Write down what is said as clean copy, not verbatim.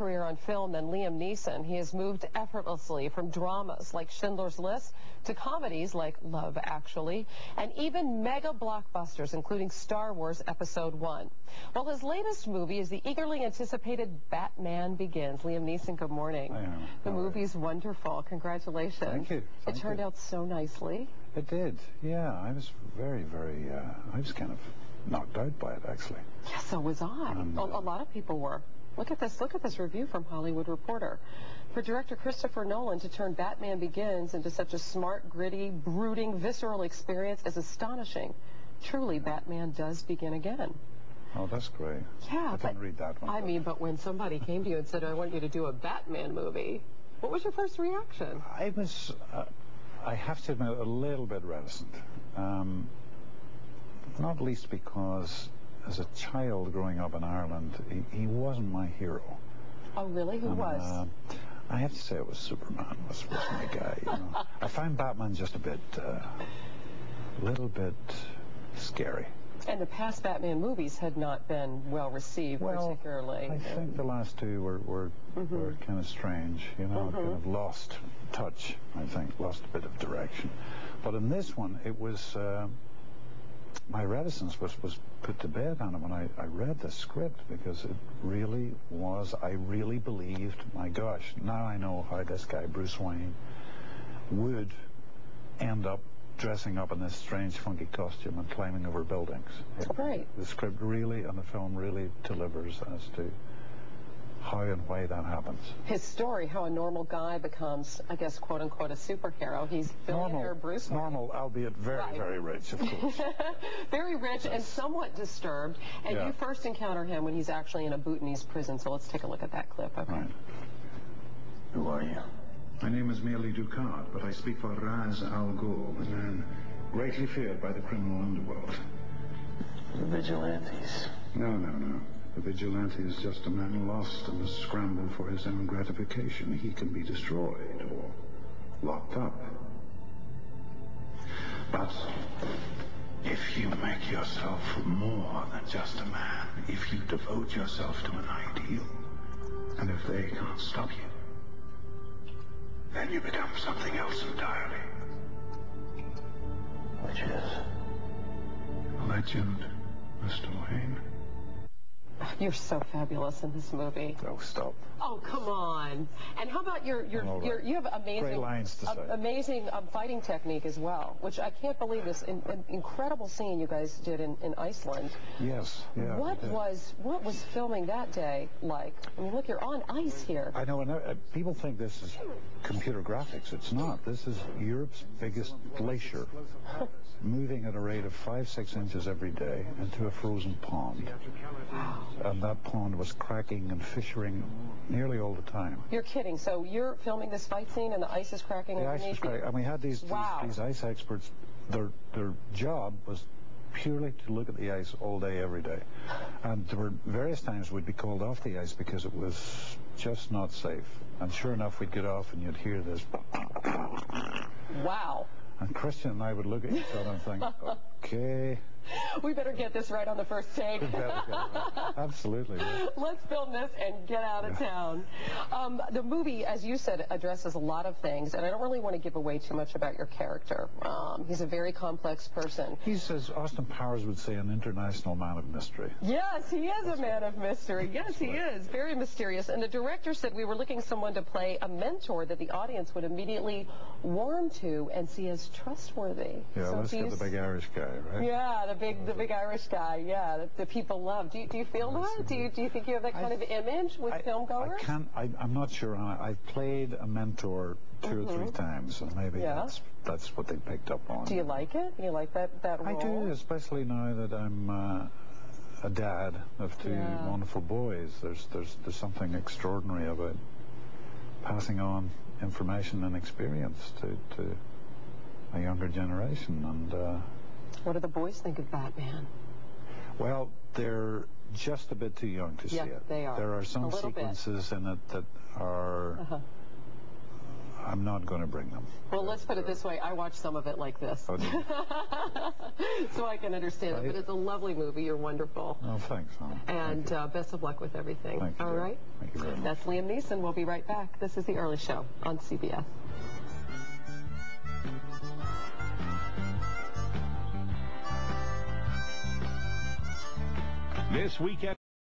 career on film than Liam Neeson. He has moved effortlessly from dramas like Schindler's List to comedies like Love Actually, and even mega blockbusters, including Star Wars Episode 1. Well, his latest movie is the eagerly anticipated Batman Begins. Liam Neeson, good morning. I am. The movie's wonderful. Congratulations. Thank you. It turned out so nicely. It did. Yeah, I was very, I was kind of knocked out by it, actually. Yeah, so was I. A lot of people were. Look at this review from Hollywood Reporter. For director Christopher Nolan to turn Batman Begins into such a smart, gritty, brooding, visceral experience is astonishing. Truly, Batman does begin again. Oh, that's great. Yeah, I didn't read that one. I mean, but when somebody came to you and said, I want you to do a Batman movie, what was your first reaction? I was, I have to admit, a little bit reticent. Not least because as a child growing up in Ireland, he wasn't my hero. Oh, really? Who was? I have to say it was Superman was my guy. You know. I find Batman just a little bit scary. And the past Batman movies had not been well received, particularly. I think the last two were kind of strange, you know, kind of lost touch, I think, lost a bit of direction. But in this one, it was, my reticence was put to bed on it when I read the script, because it really was, I really believed, my gosh, now I know how this guy, Bruce Wayne, would end up dressing up in this strange, funky costume and climbing over buildings. Right. The script really, and the film really delivers as to how and why that happens. His story, how a normal guy becomes, I guess, quote-unquote, a superhero. He's billionaire Bruce Wayne. Normal, albeit very rich, of course. Very rich and somewhat disturbed. And you first encounter him when he's actually in a Bhutanese prison. So let's take a look at that clip. Okay. Right. Who are you? My name is merely Ducat, but I speak for Raz Al-Ghul, a man greatly feared by the criminal underworld. The vigilantes. No. The vigilante is just a man lost in the scramble for his own gratification. He can be destroyed or locked up. But if you make yourself more than just a man, if you devote yourself to an ideal, and if they can't stop you, then you become something else entirely. Which is? A legend, Mr. Wayne. You're so fabulous in this movie. Oh, stop. Oh, come on. And how about you have amazing, great lines to say. Amazing fighting technique as well, which I can't believe this incredible scene you guys did in Iceland. Yes, yeah. What was filming that day like? I mean, look, you're on ice here. I know, and people think this is computer graphics. It's not. This is Europe's biggest glacier, moving at a rate of 5-6 inches every day into a frozen pond. Wow. And that pond was cracking and fissuring nearly all the time. You're kidding. So you're filming this fight scene and the ice is cracking underneath? The ice was cracking. And we had these ice experts. Their job was purely to look at the ice all day, every day. And there were various times we'd be called off the ice because it was just not safe. And sure enough, we'd get off and you'd hear this. Wow. And Christian and I would look at each other and think, okay. We better get this right on the first take. We better get it right. Absolutely. Yeah. Let's film this and get out of town. The movie, as you said, addresses a lot of things, and I don't really want to give away too much about your character. He's a very complex person. He's, as Austin Powers would say, an international man of mystery. Yes, he is a man of mystery. Yes, he is. Very mysterious. And the director said we were looking for someone to play a mentor that the audience would immediately warm to and see as trustworthy. Yeah, so let's get the big Irish guy, right? Yeah, the big Irish guy, yeah, that people love. Do you feel that? Do you think you have that kind of image with filmgoers? I'm not sure. I've played a mentor 2 or 3 times, and maybe that's what they picked up on. Do you like it? Do you like that role? I do, especially now that I'm a dad of 2 wonderful boys. There's something extraordinary about passing on information and experience to a younger generation, and what do the boys think of Batman? Well, they're just a bit too young to see it. They are. There are some sequences in it that are I'm not going to bring them. Well, let's put it this way. I watch some of it like this. Oh, do you? So I can understand it. But it's a lovely movie. You're wonderful. Oh, thanks, Helen. And best of luck with everything. Thank you. All right? Thank you very much. That's Liam Neeson. We'll be right back. This is The Early Show on CBS. This weekend.